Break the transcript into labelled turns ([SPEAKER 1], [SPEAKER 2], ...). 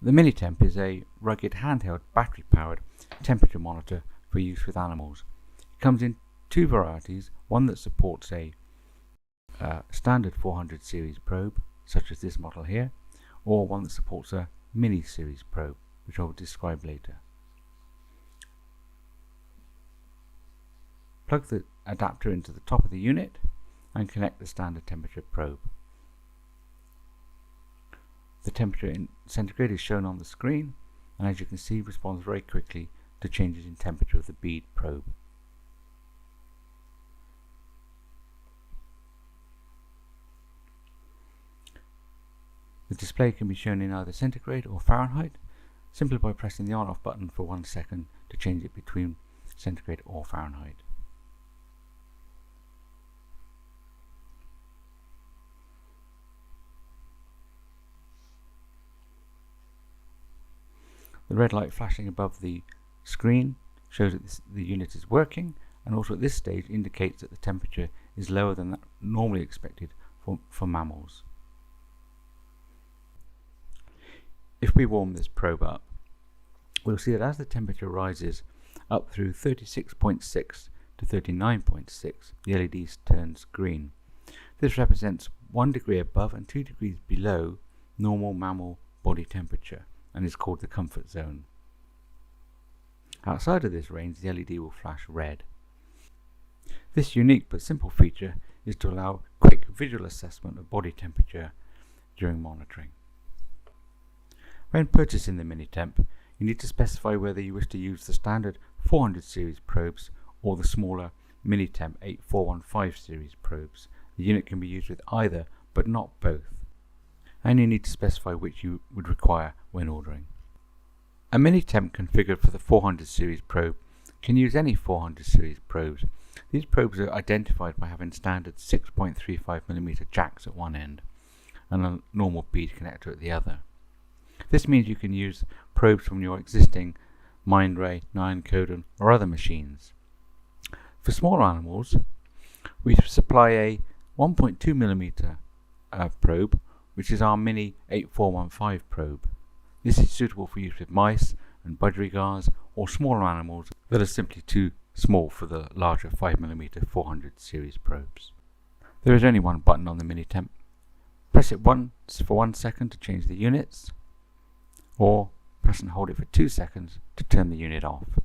[SPEAKER 1] The MiniTemp is a rugged handheld battery-powered temperature monitor for use with animals. It comes in two varieties, one that supports a standard 400 series probe, such as this model here, or one that supports a mini series probe, which I will describe later. Plug the adapter into the top of the unit and connect the standard temperature probe. The temperature in centigrade is shown on the screen, and as you can see, responds very quickly to changes in temperature of the bead probe. The display can be shown in either centigrade or Fahrenheit, simply by pressing the on-off button for 1 second to change it between centigrade or Fahrenheit. The red light flashing above the screen shows that the unit is working, and also at this stage indicates that the temperature is lower than that normally expected for mammals. If we warm this probe up, we'll see that as the temperature rises up through 36.6 to 39.6, the LED turns green. This represents 1 degree above and 2 degrees below normal mammal body temperature, and is called the comfort zone. Outside of this range, the LED will flash red. This unique but simple feature is to allow quick visual assessment of body temperature during monitoring. When purchasing the MiniTemp, you need to specify whether you wish to use the standard 400 series probes or the smaller MiniTemp 8415 series probes. The unit can be used with either, but not both. And you need to specify which you would require when ordering. A MiniTemp configured for the 400 series probe can use any 400 series probes. These probes are identified by having standard 6.35mm jacks at one end and a normal bead connector at the other. This means you can use probes from your existing Mindray, Codon or other machines. For smaller animals, we supply a 1.2mm probe, which is our Mini 8415 probe. This is suitable for use with mice and budgerigars or smaller animals that are simply too small for the larger 5mm 400 series probes. There is only one button on the MiniTemp. Press it once for 1 second to change the units, or press and hold it for 2 seconds to turn the unit off.